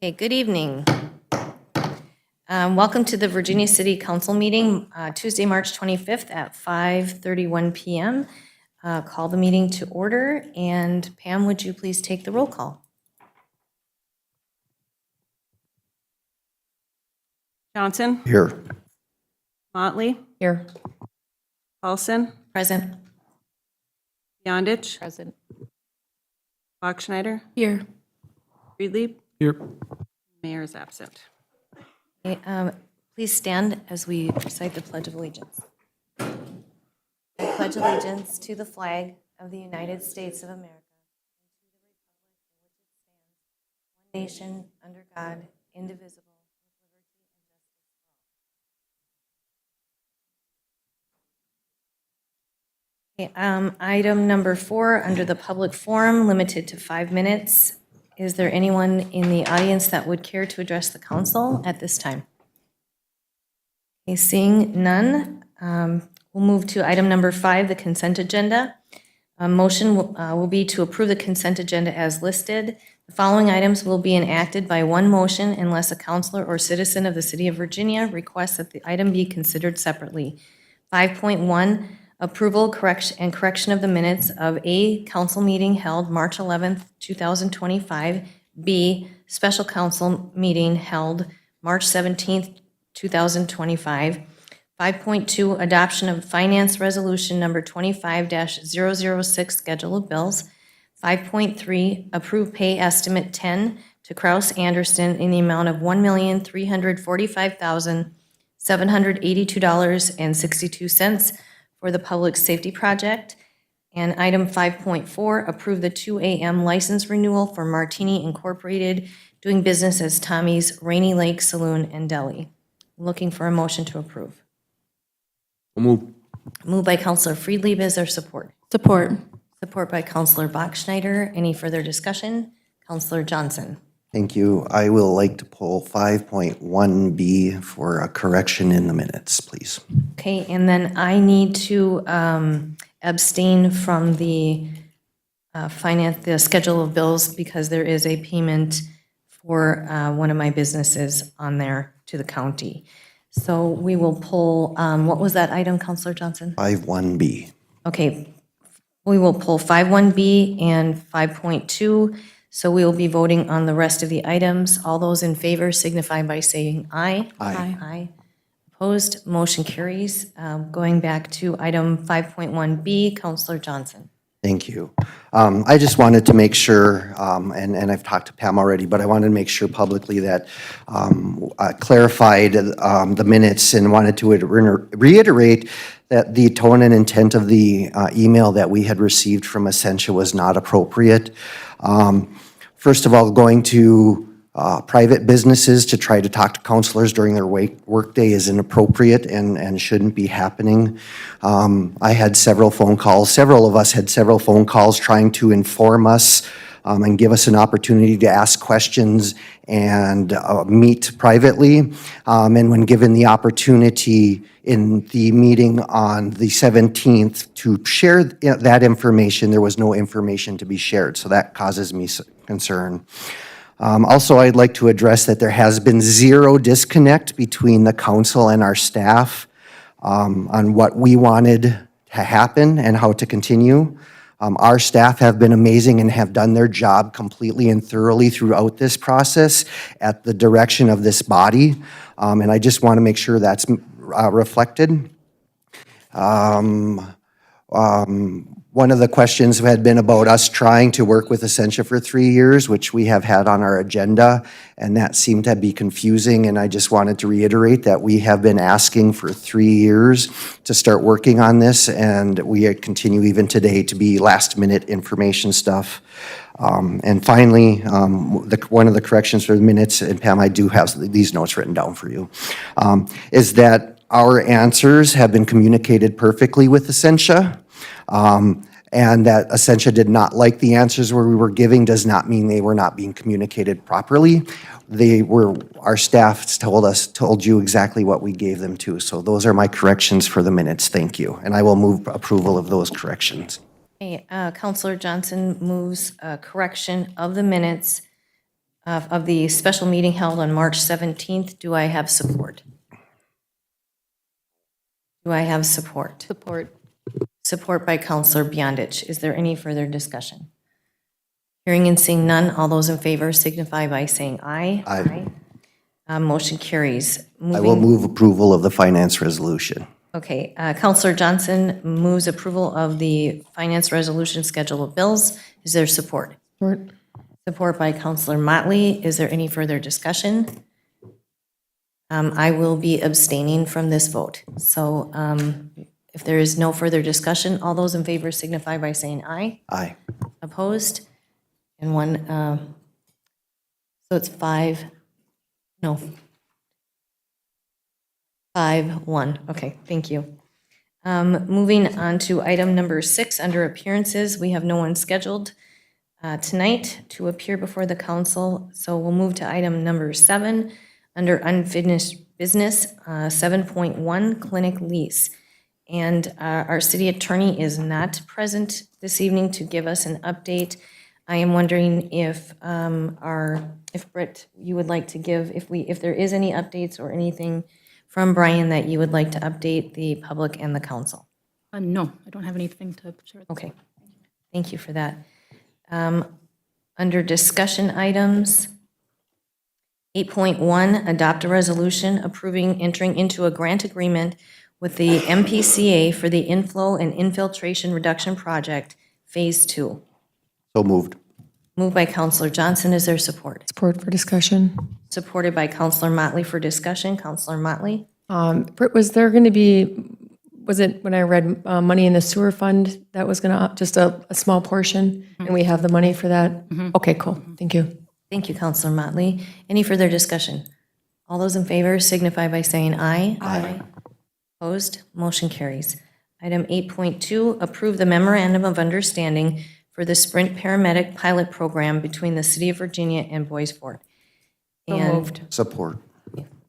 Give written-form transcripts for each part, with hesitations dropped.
Okay, good evening. Welcome to the Virginia City Council meeting, Tuesday, March 25th at 5:31 PM. Call the meeting to order, and Pam, would you please take the roll call? Johnson, Here. Motley, Here. Paulson, Present. Yondich, Present. Bachschnider, Here. Friedlieb, Here. Mayor is absent. Please stand as we recite the Pledge of Allegiance. I pledge allegiance to the flag of the United States of America and to the republic for which it stands, one nation, under God, indivisible, with liberty and justice for all. Okay, item number 4, under the public forum, limited to 5 minutes. Is there anyone in the audience that would care to address the council at this time? Okay, seeing none, we'll move to item number 5, the consent agenda. A motion will be to approve the consent agenda as listed. The following items will be enacted by one motion unless a councilor or citizen of the city of Virginia requests that the item be considered separately. 5.1, approval, correction of the minutes of A, council meeting held March 11th, 2025. B, special council meeting held March 17th, 2025. 5.2, adoption of finance resolution number 25-006, schedule of bills. 5.3, approve pay estimate 10 to Kraus Anderson in the amount of $1,345,782.62 for the public safety project. And item 5.4, approve the 2 a.m. license renewal for Martini Incorporated, doing business as Tommy's Rainy Lake Saloon and Deli. Looking for a motion to approve. Move. Moved by Counselor Friedlieb. Is there support? Support. Support by Counselor Bachschnider. Any further discussion? Counselor Johnson. Thank you. I will like to pull 5.1B for a correction in the minutes, please. Okay, and then I need to abstain from the the schedule of bills because there is a payment for one of my businesses on there to the county. So we will pull, what was that item, Counselor Johnson? 5.1B. Okay, we will pull 5.1B and 5.2, so we will be voting on the rest of the items. All those in favor signify by saying aye. Aye. Aye. Opposed, motion carries. Going back to item 5.1B, Counselor Johnson. Thank you. I just wanted to make sure, and I've talked to Pam already, but I wanted to make sure publicly that I clarified the minutes and wanted to reiterate that the tone and intent of the email that we had received from Essentia was not appropriate. First of all, going to private businesses to try to talk to counselors during their workday is inappropriate and shouldn't be happening. I had several phone calls, several of us had several phone calls trying to inform us and give us an opportunity to ask questions and meet privately. And when given the opportunity in the meeting on the 17th to share that information, there was no information to be shared. So that causes me concern. Also, I'd like to address that there has been zero disconnect between the council and our staff on what we wanted to happen and how to continue. Our staff have been amazing and have done their job completely and thoroughly throughout this process at the direction of this body. And I just want to make sure that's reflected. One of the questions had been about us trying to work with Essentia for 3 years, which we have had on our agenda, and that seemed to be confusing, and I just wanted to reiterate that we have been asking for 3 years to start working on this, and we continue even today to be last-minute information stuff. And finally, one of the corrections for the minutes, and Pam, I do have these notes written down for you, is that our answers have been communicated perfectly with Essentia. And that Essentia did not like the answers where we were giving does not mean they were not being communicated properly. Our staff told you exactly what we gave them to. So those are my corrections for the minutes. Thank you. And I will move approval of those corrections. Okay, Counselor Johnson moves correction of the minutes of the special meeting held on March 17th. Do I have support? Do I have support? Support. Support by Counselor Beyondich. Is there any further discussion? Hearing and seeing none, all those in favor signify by saying aye. Aye. Motion carries. I will move approval of the finance resolution. Okay, Counselor Johnson moves approval of the finance resolution schedule of bills. Is there support? Support. Support by Counselor Motley. Is there any further discussion? I will be abstaining from this vote. So if there is no further discussion, all those in favor signify by saying aye. Aye. Opposed? And one, so it's 5, no. 5-1. Okay, thank you. Moving on to item number 6, under appearances, we have no one scheduled tonight to appear before the council. So we'll move to item number 7, under unfinished business, 7.1, clinic lease. And our city attorney is not present this evening to give us an update. I am wondering if if Britt, you would like to give, if there is any updates or anything from Brian that you would like to update the public and the council. No, I don't have anything to share. Okay, thank you for that. Under discussion items, 8.1, adopt a resolution approving entering into a grant agreement with the MPCA for the inflow and infiltration reduction project, Phase 2. So moved. Moved by Counselor Johnson. Is there support? Support for discussion. Supported by Counselor Motley for discussion. Counselor Motley? Britt, was there going to be, was it when I read money in the sewer fund that was going to, just a small portion, and we have the money for that? Okay, cool. Thank you. Thank you, Counselor Motley. Any further discussion? All those in favor signify by saying aye. Aye. Opposed? Motion carries. Item 8.2, approve the memorandum of understanding for the Sprint Paramedic Pilot Program between the City of Virginia and Boys Fort. And Support.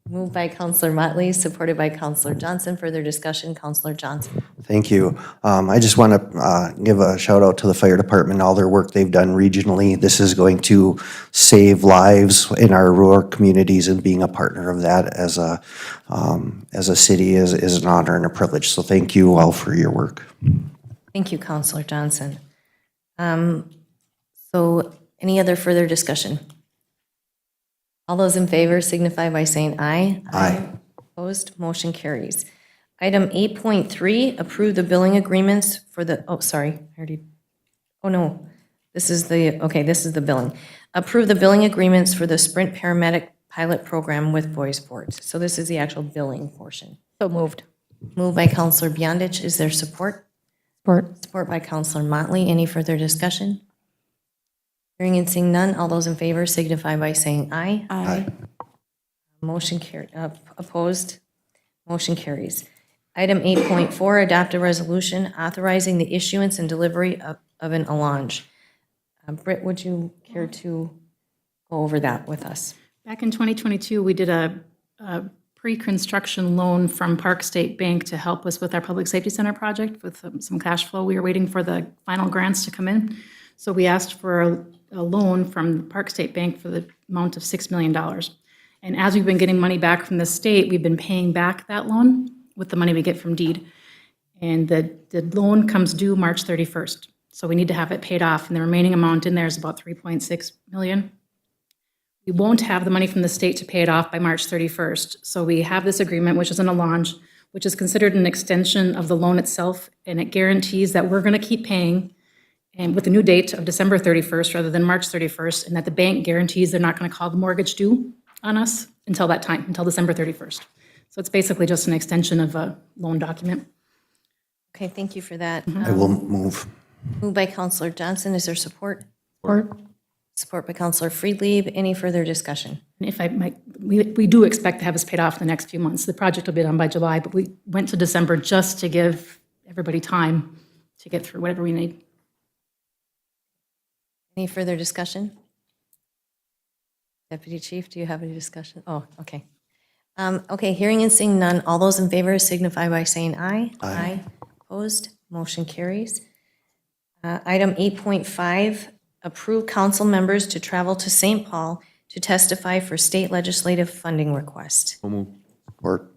moved by Counselor Motley, supported by Counselor Johnson. Further discussion, Counselor Johnson. Thank you. I just want to give a shout out to the fire department, all their work they've done regionally. This is going to save lives in our rural communities, and being a partner of that as a city is an honor and a privilege. So thank you all for your work. Thank you, Counselor Johnson. So any other further discussion? All those in favor signify by saying aye. Aye. Opposed, motion carries. Item 8.3, approve the billing agreements for the, this is the billing. Approve the billing agreements for the Sprint Paramedic Pilot Program with Boys Fort. So this is the actual billing portion. So moved. Moved by Counselor Beyondich. Is there support? Support. Support by Counselor Motley. Any further discussion? Hearing and seeing none, all those in favor signify by saying aye. Aye. Motion carried. Opposed? Motion carries. Item 8.4, adopt a resolution authorizing the issuance and delivery of an allonge. Britt, would you care to go over that with us? Back in 2022, we did a pre-construction loan from Park State Bank to help us with our Public Safety Center project with some cash flow. We were waiting for the final grants to come in. So we asked for a loan from Park State Bank for the amount of $6 million. And as we've been getting money back from the state, we've been paying back that loan with the money we get from deed. And the loan comes due March 31st. So we need to have it paid off. And the remaining amount in there is about $3.6 million. We won't have the money from the state to pay it off by March 31st. So we have this agreement, which is an allonge, which is considered an extension of the loan itself. And it guarantees that we're going to keep paying, and with the new date of December 31st rather than March 31st, and that the bank guarantees they're not going to call the mortgage due on us until that time, until December 31st. So it's basically just an extension of a loan document. Okay, thank you for that. I will move. Moved by Counselor Johnson. Is there support? Support. Support by Counselor Friedlieb. Any further discussion? And if I might, we do expect to have this paid off in the next few months. The project will be done by July, but we went to December just to give everybody time to get through whatever we need. Any further discussion? Deputy Chief, do you have any discussion? Oh, okay. Okay, hearing and seeing none, all those in favor signify by saying aye. Aye. Opposed? Motion carries. Item 8.5, approve council members to travel to St. Paul to to testify for state legislative funding request. Support.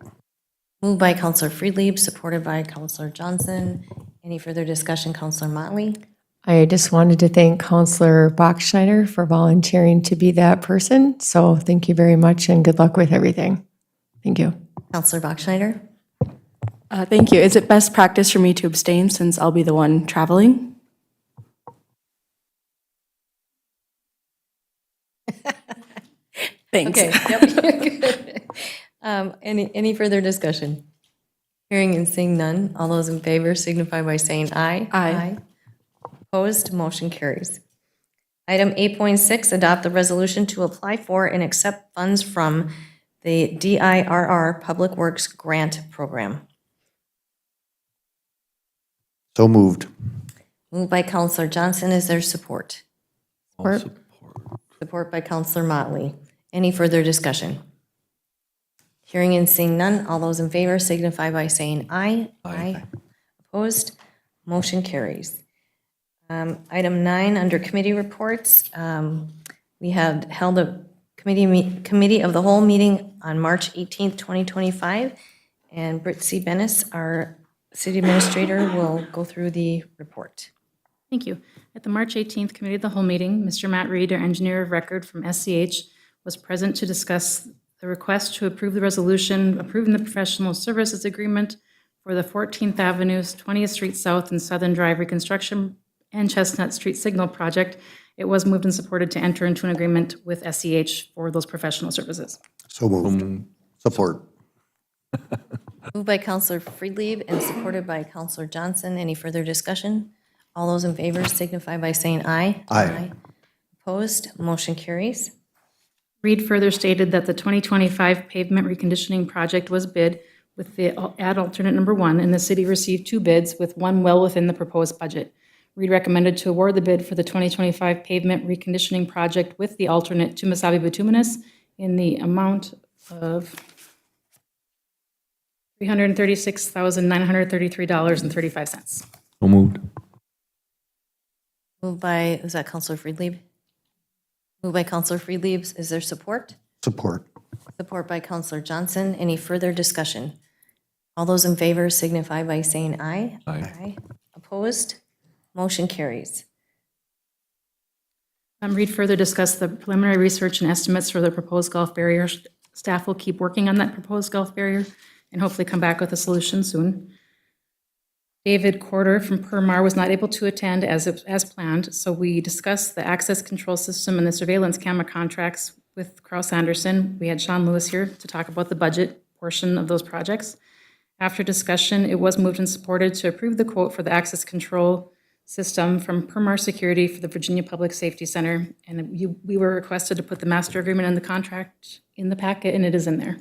Moved by Counselor Friedlieb, supported by Counselor Johnson. Any further discussion, Counselor Motley? I just wanted to thank Counselor Bachschneider for volunteering to be that person. So thank you very much and good luck with everything. Thank you. Counselor Bachschneider? Thank you. Is it best practice for me to abstain since I'll be the one traveling? Thanks. Okay, yep. Good. Any further discussion? Hearing and seeing none, all those in favor signify by saying aye. Aye. Opposed, motion carries. Item 8.6, adopt the resolution to apply for and accept funds from the DIRR Public Works Grant Program. So moved. Moved by Counselor Johnson, is there support? Support. Support by Counselor Motley. Any further discussion? Hearing and seeing none, all those in favor signify by saying aye. Aye. Opposed? Motion carries. Item 9, under committee reports, we had held a committee of the whole meeting on March 18th, 2025, and Britt C. Bennis, our city administrator, will go through the report. Thank you. At the March 18th Committee of the Whole meeting, Mr. Matt Reed, our engineer of record from SCH, was present to discuss the request to approve the resolution approving the professional services agreement for the 14th Avenue, 20th Street South, and Southern Drive reconstruction and Chestnut Street Signal project. It was moved and supported to enter into an agreement with SCH for those professional services. So moved. Support. Moved by Counselor Friedlieb and supported by Counselor Johnson. Any further discussion? All those in favor signify by saying aye. Aye. Opposed? Motion carries. Reed further stated that the 2025 pavement reconditioning project was bid with the ad alternate number 1, and the city received 2 bids, with one well within the proposed budget. Reed recommended to award the bid for the 2025 pavement reconditioning project with the alternate to Mesabi Bituminous in the amount of $336,933.35. So moved. Moved by, is that Counselor Friedlieb? Moved by Counselor Friedlieb. Is there support? Support. Support by Counselor Johnson. Any further discussion? All those in favor signify by saying aye. Aye. Opposed? Motion carries. Reed further discussed the preliminary research and estimates for the proposed gulf barrier. Staff will keep working on that proposed gulf barrier and hopefully come back with a solution soon. David Corder from Permar was not able to attend as planned, so we discussed the access control system and the surveillance camera contracts with Kraus Anderson. We had Sean Lewis here to talk about the budget portion of those projects. After discussion, it was moved and supported to approve the quote for the access control system from Permar Security for the Virginia Public Safety Center, and we were requested to put the master agreement and the contract in the packet, and it is in there.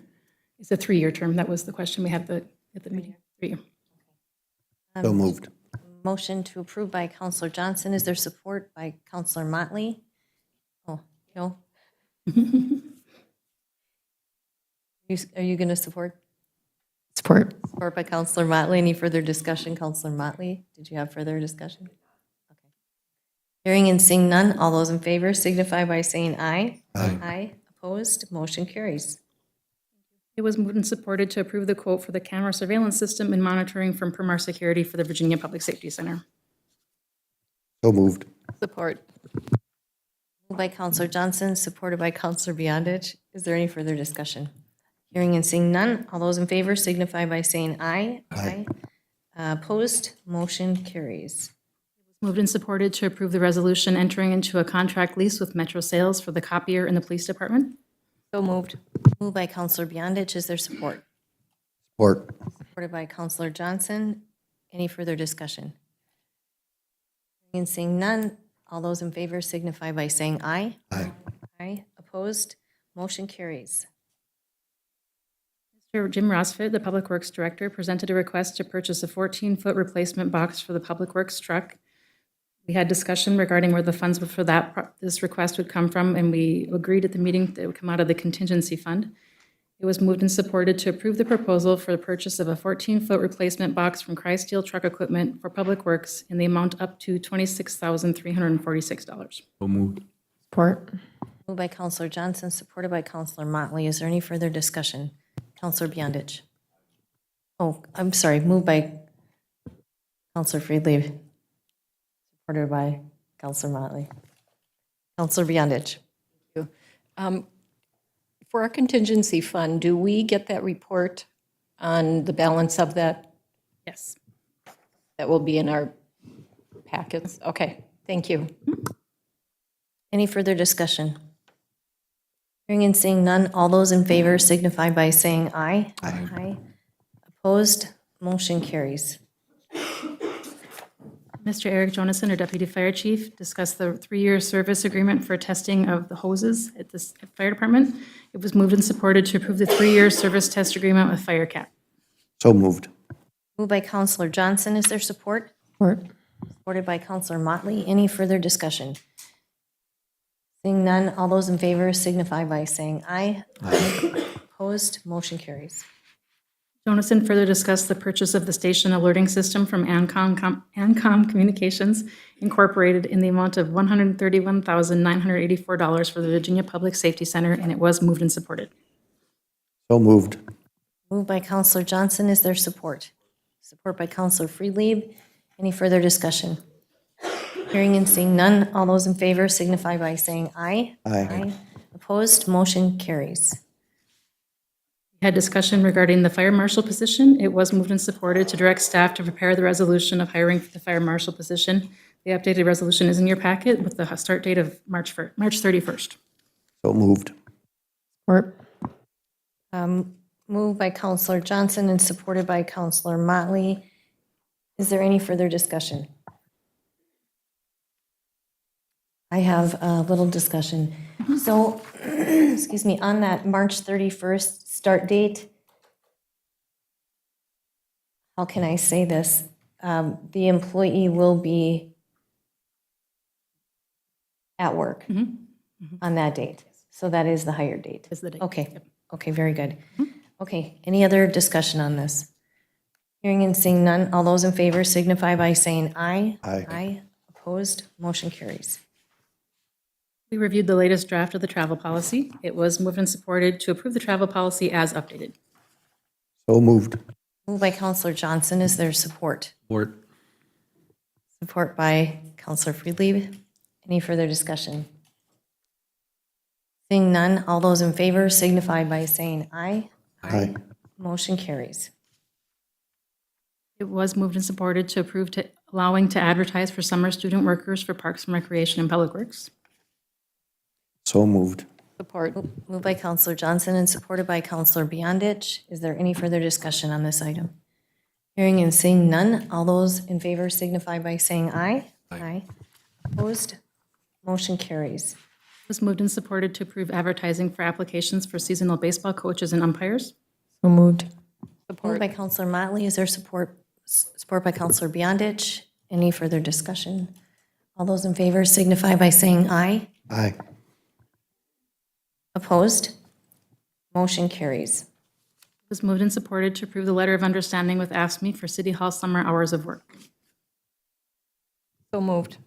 It's a 3-year term. That was the question we had at the meeting. 3 year. So moved. Motion to approve by Counselor Johnson. Is there support by Counselor Motley? Oh, no. Are you going to support? Support. Support by Counselor Motley. Any further discussion, Counselor Motley? Did you have further discussion? Okay. Hearing and seeing none, all those in favor signify by saying aye. Aye. Aye. Opposed? Motion carries. It was moved and supported to approve the quote for the camera surveillance system and monitoring from Permar Security for the Virginia Public Safety Center. So moved. Support. Moved by Counselor Johnson, supported by Counselor Beyondich. Is there any further discussion? Hearing and seeing none, all those in favor signify by saying aye. Aye. Opposed? Motion carries. Moved and supported to approve the resolution entering into a contract lease with Metro Sales for the copier in the police department. So moved. Moved by Counselor Beyondich. Is there support? Support. Supported by Counselor Johnson. Any further discussion? Hearing and seeing none, all those in favor signify by saying aye. Aye. Aye. Opposed? Motion carries. Mr. Jim Rosfit, the Public Works Director, presented a request to purchase a 14-foot replacement box for the Public Works truck. We had discussion regarding where the funds for this request would come from, and we agreed at the meeting that it would come out of the contingency fund. It was moved and supported to approve the proposal for the purchase of a 14-foot replacement box from Cry-Steel Truck Equipment for Public Works in the amount up to $26,346. So moved. Support. Moved by Counselor Johnson, supported by Counselor Motley. Is there any further discussion? Counselor Beyondich. Oh, I'm sorry, moved by Counselor Friedlieb, supported by Counselor Motley. Counselor Beyondich. For our contingency fund, do we get that report on the balance of that? Yes. That will be in our packets? Okay, thank you. Any further discussion? Hearing and seeing none, all those in favor signify by saying aye. Aye. Opposed, motion carries. Mr. Eric Jonason, our Deputy Fire Chief, discussed the 3-year service agreement for testing of the hoses at the fire department. It was moved and supported to approve the 3-year service test agreement with FireCat. So moved. Moved by Counselor Johnson. Is there support? Support. Supported by Counselor Motley. Any further discussion? Seeing none, all those in favor signify by saying aye. Aye. Opposed, motion carries. Jonason further discussed the purchase of the station alerting system from Ancom Communications Incorporated in the amount of $131,984 for the Virginia Public Safety Center, and it was moved and supported. So moved. Moved by Counselor Johnson. Is there support? Support by Counselor Friedlieb. Any further discussion? Hearing and seeing none, all those in favor signify by saying aye. Aye. Opposed, motion carries. We had discussion regarding the fire marshal position. It was moved and supported to direct staff to prepare the resolution of hiring for the fire marshal position. The updated resolution is in your packet with the start date of March 31st. So moved. Support. Moved by Counselor Johnson and supported by Counselor Motley. Is there any further discussion? I have a little discussion. So, excuse me, on that March 31st start date, how can I say this? The employee will be at work on that date. So that is the hire date. Is the date. Okay, okay, very good. Okay, any other discussion on this? Hearing and seeing none, all those in favor signify by saying aye. Aye. Aye. Opposed, motion carries. We reviewed the latest draft of the travel policy. It was moved and supported to approve the travel policy as updated. So moved. Moved by Counselor Johnson, is there support? Support. Support by Counselor Friedlieb. Any further discussion? Seeing none, all those in favor signify by saying aye. Aye. Motion carries. It was moved and supported to approve allowing to advertise for summer student workers for Parks and Recreation and Public Works. So moved. Support. Moved by Counselor Johnson and supported by Counselor Beyondich. Is there any further discussion on this item? Hearing and seeing none, all those in favor signify by saying aye. Aye. Opposed? Motion carries. It was moved and supported to approve advertising for applications for seasonal baseball coaches and umpires. So moved. Moved by Counselor Motley. Is there support? Support by Counselor Beyondich. Any further discussion? All those in favor signify by saying aye. Aye. Opposed? Motion carries. It was moved and supported to approve the letter of understanding with AFSCME for City Hall summer hours of work. So moved.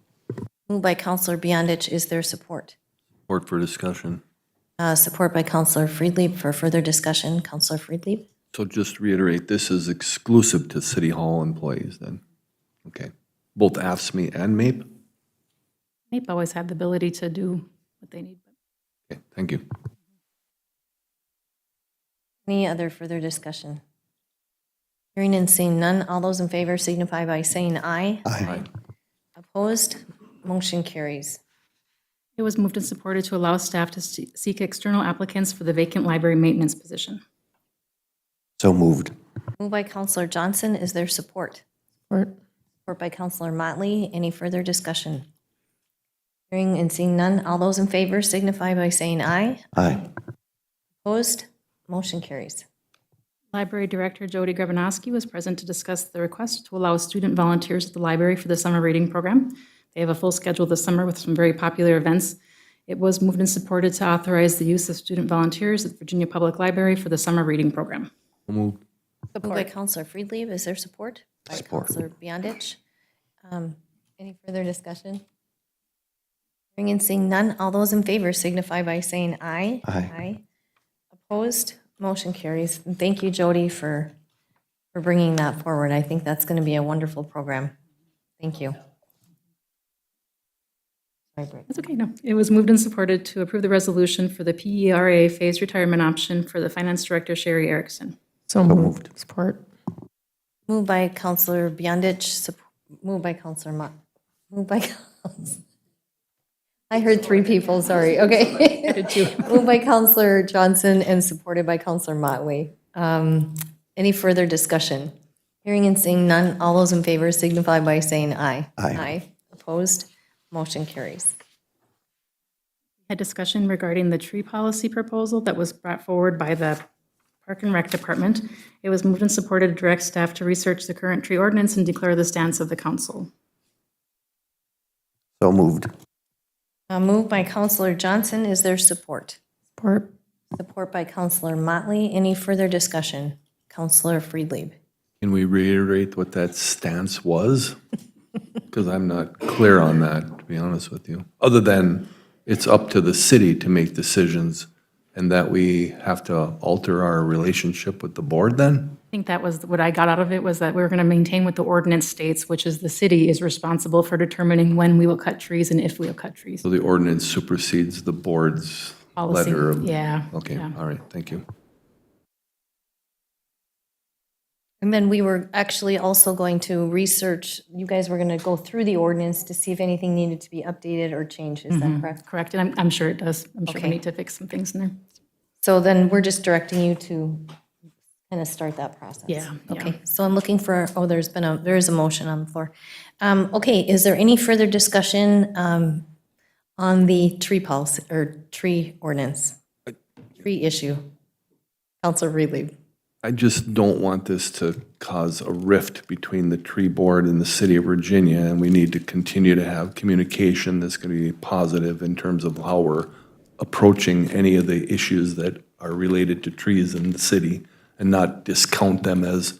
Moved by Counselor Beyondich. Is there support? Support for discussion. Support by Counselor Friedlieb for further discussion. Counselor Friedlieb? So just to reiterate, this is exclusive to City Hall employees then? Okay. Both AFSCME and MAPE? MAPE always had the ability to do what they need. Okay, thank you. Any other further discussion? Hearing and seeing none, all those in favor signify by saying aye. Aye. Opposed? Motion carries. It was moved and supported to allow staff to seek external applicants for the vacant library maintenance position. So moved. Moved by Counselor Johnson. Is there support? Support. Support by Counselor Motley. Any further discussion? Hearing and seeing none, all those in favor signify by saying aye. Aye. Opposed? Motion carries. Library Director Jody Grabanowski was present to discuss the request to allow student volunteers at the library for the summer reading program. They have a full schedule this summer with some very popular events. It was moved and supported to authorize the use of student volunteers at the Virginia Public Library for the summer reading program. So moved. Moved by Counselor Friedlieb. Is there support? By Support. Counselor Beyondich. Any further discussion? Hearing and seeing none, all those in favor signify by saying aye. Aye. Opposed? Motion carries. And thank you, Jody, for bringing that forward. I think that's going to be a wonderful program. Thank you. Sorry, Britt. That's okay, no. It was moved and supported to approve the resolution for the PERA phased retirement option for the Finance Director Sherry Erickson. So moved. Support. Moved by Counselor Beyondich, moved by Counselor moved by, I heard three people, sorry, okay. I did too. Moved by Counselor Johnson and supported by Counselor Motley. Any further discussion? Hearing and seeing none, all those in favor signify by saying aye. Aye. Opposed? Motion carries. Had discussion regarding the tree policy proposal that was brought forward by the Park and Rec Department. It was moved and supported to direct staff to research the current tree ordinance and declare the stance of the council. So moved. Moved by Counselor Johnson, is there support? Support. Support by Counselor Motley. Any further discussion? Counselor Friedlieb. Can we reiterate what that stance was? Because I'm not clear on that, to be honest with you. Other than it's up to the city to make decisions and that we have to alter our relationship with the board then? I think that was what I got out of it, was that we were going to maintain what the ordinance states, which is the city is responsible for determining when we will cut trees and if we will cut trees. So the ordinance supersedes the board's Policy, letter of? yeah. Okay, yeah. all right, thank you. And then we were actually also going to research, you guys were going to go through the ordinance to see if anything needed to be updated or changed, is that correct? Correct, and I'm sure it does. I'm sure we Okay. need to fix some things in there. So then we're just directing you to kind of start that process? Yeah, yeah. Okay, so I'm looking for, there is a motion on the floor. Okay, is there any further discussion on the tree policy, or tree ordinance? Tree issue? Counselor Friedlieb. I just don't want this to cause a rift between the tree board and the city of Virginia, and we need to continue to have communication that's going to be positive in terms of how we're approaching any of the issues that are related to trees in the city, and not discount them as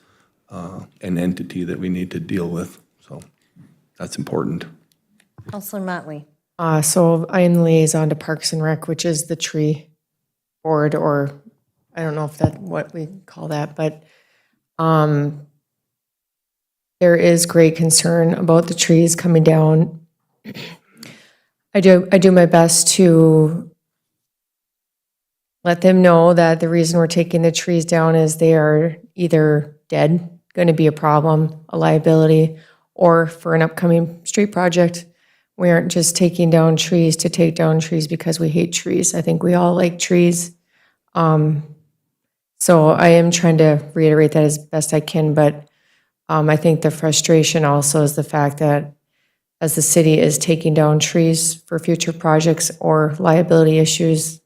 an entity that we need to deal with. So that's important. Counselor Motley. So I am the liaison to Parks and Rec, which is the tree board, or I don't know if that's what we call that, but there is great concern about the trees coming down. I do my best to let them know that the reason we're taking the trees down is they are either dead, going to be a problem, a liability, or for an upcoming street project. We aren't just taking down trees to take down trees because we hate trees. I think we all like trees. So I am trying to reiterate that as best I can, but I think the frustration also is the fact that as the city is taking down trees for future projects or liability issues,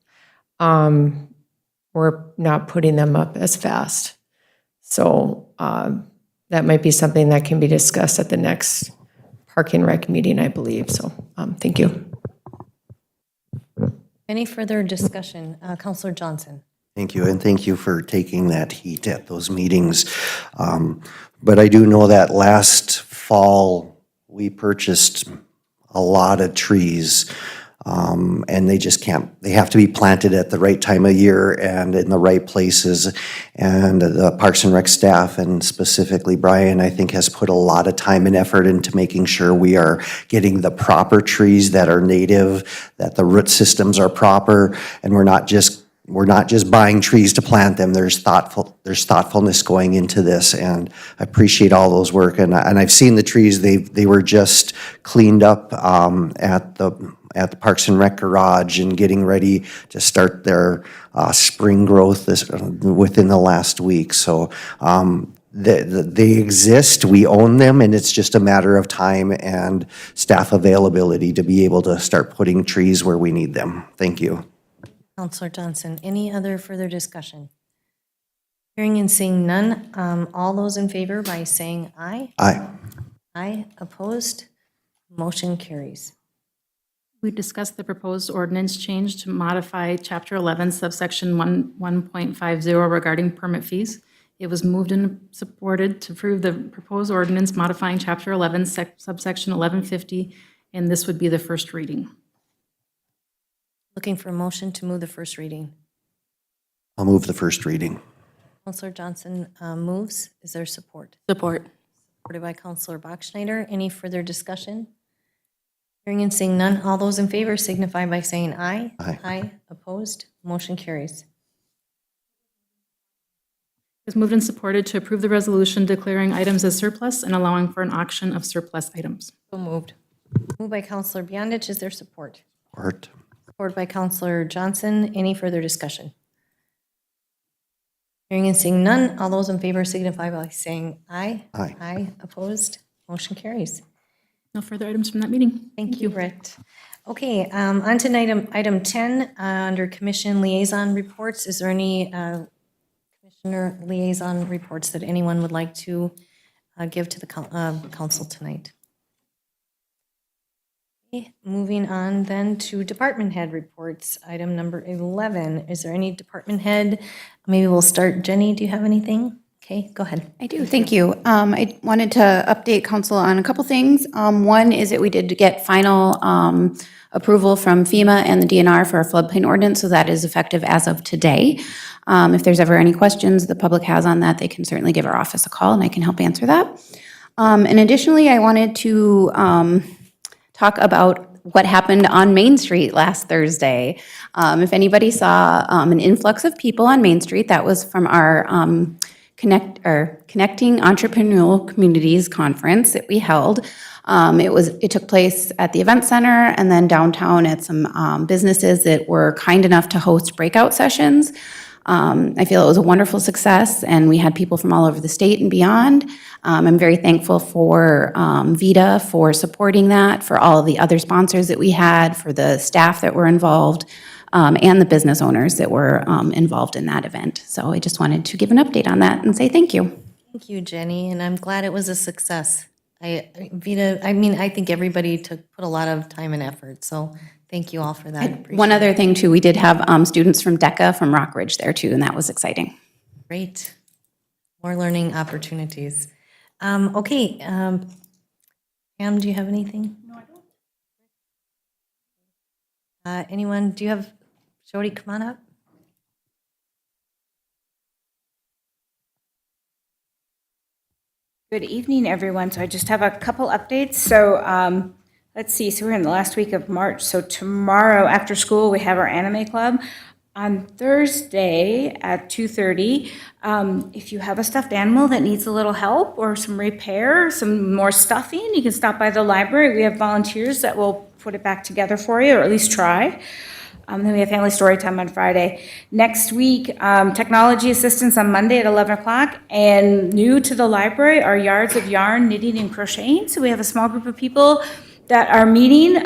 we're not putting them up as fast. So that might be something that can be discussed at the next Park and Rec meeting, I believe. So thank you. Any further discussion? Counselor Johnson. Thank you, and thank you for taking that heat at those meetings. But I do know that last fall, we purchased a lot of trees, and they just can't, they have to be planted at the right time of year and in the right places. And the Parks and Rec staff, and specifically Brian, I think has put a lot of time and effort into making sure we are getting the proper trees that are native, that the root systems are proper, and we're not just buying trees to plant them. There's thoughtfulness going into this, and I appreciate all those work. And I've seen the trees. They were just cleaned up at the Parks and Rec garage and getting ready to start their spring growth within the last week. So they exist. We own them, and it's just a matter of time and staff availability to be able to start putting trees where we need them. Thank you. Counselor Johnson, any other further discussion? Hearing and seeing none, all those in favor by saying aye. Aye. Aye, opposed, motion carries. We discussed the proposed ordinance change to modify Chapter 11, subsection 1.50 regarding permit fees. It was moved and supported to approve the proposed ordinance modifying Chapter 11, subsection 1150, and this would be the first reading. Looking for a motion to move the first reading. I'll move the first reading. Counselor Johnson moves. Is there support? Support. Supported by Counselor Bachschnider. Any further discussion? Hearing and seeing none, all those in favor signify by saying aye. Aye. Aye. Opposed? Motion carries. It's moved and supported to approve the resolution declaring items as surplus and allowing for an auction of surplus items. So moved. Moved by Counselor Beyondich. Is there support? Support. Supported by Counselor Johnson. Any further discussion? Hearing and seeing none, all those in favor signify by saying aye. Aye. Aye. Opposed? Motion carries. No further items from that meeting. Thank you, Britt. Okay, on to item 10, under Commission Liaison Reports. Is there any Commissioner Liaison Reports that anyone would like to give to the council tonight? Okay, moving on then to Department Head Reports, item number 11. Is there any department head? Maybe we'll start. Jenny, do you have anything? Okay, go ahead. I do, thank you. I wanted to update council on a couple things. One is that we did get final approval from FEMA and the DNR for our floodplain ordinance, so that is effective as of today. If there's ever any questions the public has on that, they can certainly give our office a call and I can help answer that. And additionally, I wanted to talk about what happened on Main Street last Thursday. If anybody saw an influx of people on Main Street, that was from our Connecting Entrepreneurial Communities Conference that we held. It took place at the Event Center and then downtown at some businesses that were kind enough to host breakout sessions. I feel it was a wonderful success, and we had people from all over the state and beyond. I'm very thankful for VITA for supporting that, for all of the other sponsors that we had, for the staff that were involved, and the business owners that were involved in that event. So I just wanted to give an update on that and say thank you. Thank you, Jenny, and I'm glad it was a success. I think everybody put a lot of time and effort, so thank you all for that. Appreciate One other thing too, we did have students from DECA from Rockridge there too, and that was exciting. Great. More learning opportunities. Okay, Pam, do you have anything? No, I don't. Anyone, do you have, Jody, come on up. Good evening, everyone. So I just have a couple updates. So let's see. So we're in the last week of March. So tomorrow after school, we have our anime club. On Thursday at 2:30, if you have a stuffed animal that needs a little help or some repair, some more stuffing, you can stop by the library. We have volunteers that will put it back together for you, or at least try. Then we have family story time on Friday. Next week, technology assistance on Monday at 11 o'clock. And new to the library are yards of yarn, knitting, and crocheting. So we have a small group of people that are meeting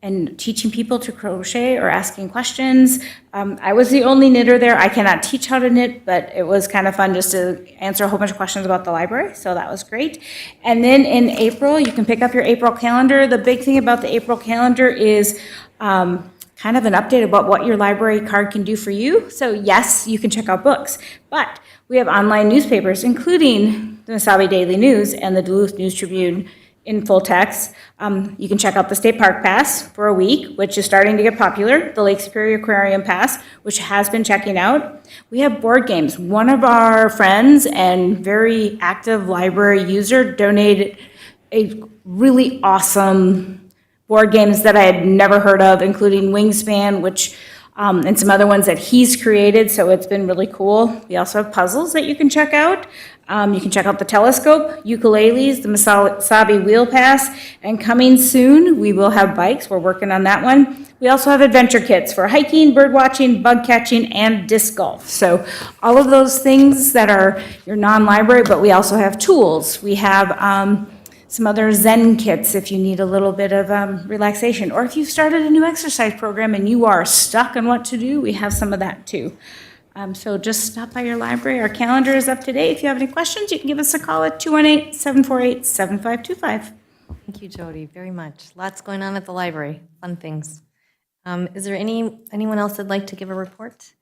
and teaching people to crochet or asking questions. I was the only knitter there. I cannot teach how to knit, but it was kind of fun just to answer a whole bunch of questions about the library, so that was great. And then in April, you can pick up your April calendar. The big thing about the April calendar is kind of an update about what your library card can do for you. So yes, you can check out books, but we have online newspapers, including the Mesabi Daily News and the Duluth News Tribune in full text. You can check out the State Park Pass for a week, which is starting to get popular, the Lake Superior Aquarium Pass, which has been checking out. We have board games. One of our friends and very active library user donated a really awesome board games that I had never heard of, including Wingspan, which and some other ones that he's created, so it's been really cool. We also have puzzles that you can check out. You can check out the telescope, ukuleles, the Mesabi Wheel Pass, and coming soon, we will have bikes. We're working on that one. We also have adventure kits for hiking, bird watching, bug catching, and disc golf. So all of those things that are your non-library, but we also have tools. We have some other Zen kits if you need a little bit of relaxation. Or if you've started a new exercise program and you are stuck on what to do, we have some of that too. So just stop by your library. Our calendar is up to date. If you have any questions, you can give us a call at 218-748-7525. Thank you, Jody, very much. Lots going on at the library, fun things. Is there anyone else that'd like to give a report?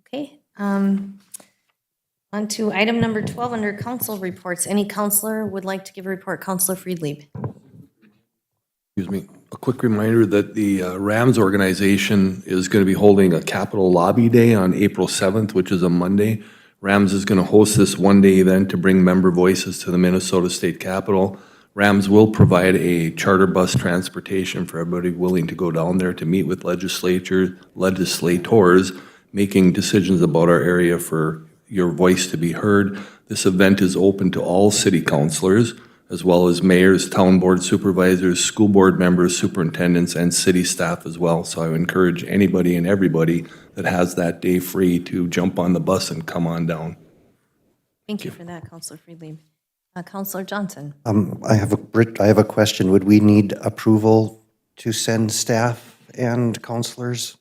Okay. On to item number 12 under council reports. Any counselor would like to give a report? Counselor Friedlieb. Excuse me. A quick reminder that the Rams organization is going to be holding a Capitol Lobby Day on April 7th, which is a Monday. Rams is going to host this one-day event to bring member voices to the Minnesota State Capitol. Rams will provide a charter bus transportation for everybody willing to go down there to meet with legislators, making decisions about our area for your voice to be heard. This event is open to all city councilors, as well as mayors, town board supervisors, school board members, superintendents, and city staff as well. So I would encourage anybody and everybody that has that day free to jump on the bus and come on down. Thank you for that, Counselor Friedlieb. Counselor Johnson. I have a question. Would we need approval to send staff and counselors?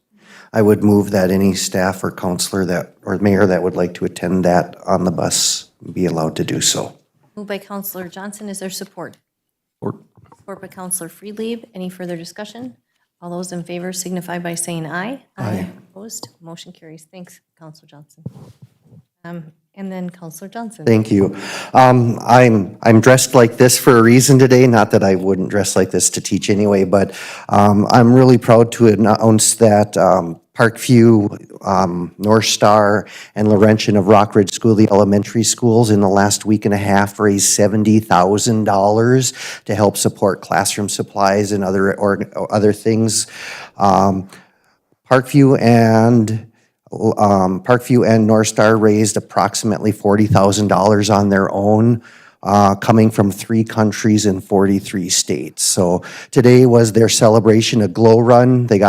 I would move that any staff or counselor or mayor that would like to attend that on the bus be allowed to do so. Moved by Counselor Johnson. Is there support? Support by Counselor Friedlieb. Any further discussion? All those in favor signify by saying aye. Aye. Opposed? Motion carries. Thanks, Counselor Johnson. And then Counselor Johnson. Thank you. I'm dressed like this for a reason today, not that I wouldn't dress like this to teach anyway, but I'm really proud to announce that Parkview, North Star, and Laurentian of Rockridge School, the elementary schools, in the last week and a half raised $70,000 to help support classroom supplies and other things. Parkview and North Star raised approximately $40,000 on their own, coming from 3 countries in 43 states. So today was their celebration, a glow run. They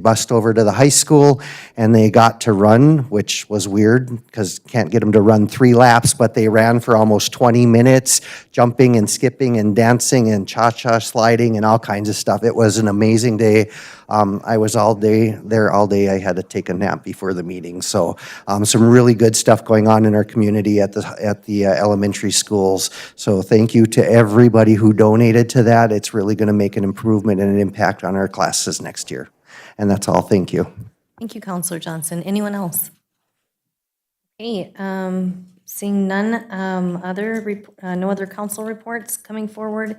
bussed over to the high school and they got to run, which was weird because can't get them to run 3 laps, but they ran for almost 20 minutes, jumping and skipping and dancing and cha-cha sliding and all kinds of stuff. It was an amazing day. I was there all day. I had to take a nap before the meeting. So some really good stuff going on in our community at the elementary schools. So thank you to everybody who donated to that. It's really going to make an improvement and an impact on our classes next year. And that's all. Thank you. Thank you, Counselor Johnson. Anyone else? Okay, seeing none, no other council reports coming forward.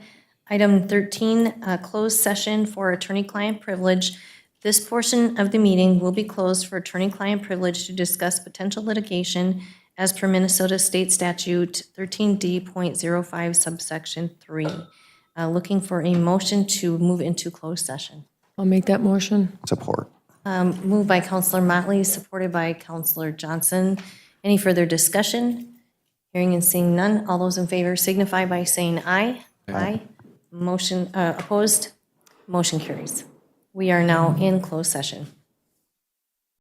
Item 13, closed session for attorney-client privilege. This portion of the meeting will be closed for attorney-client privilege to discuss potential litigation as per Minnesota State Statute 13D.05 subsection 3. Looking for a motion to move into closed session. I'll make that motion. Support. Moved by Counselor Motley, supported by Counselor Johnson. Any further discussion? Hearing and seeing none, all those in favor signify by saying aye. Aye. Motion, opposed? Motion carries. We are now in closed session.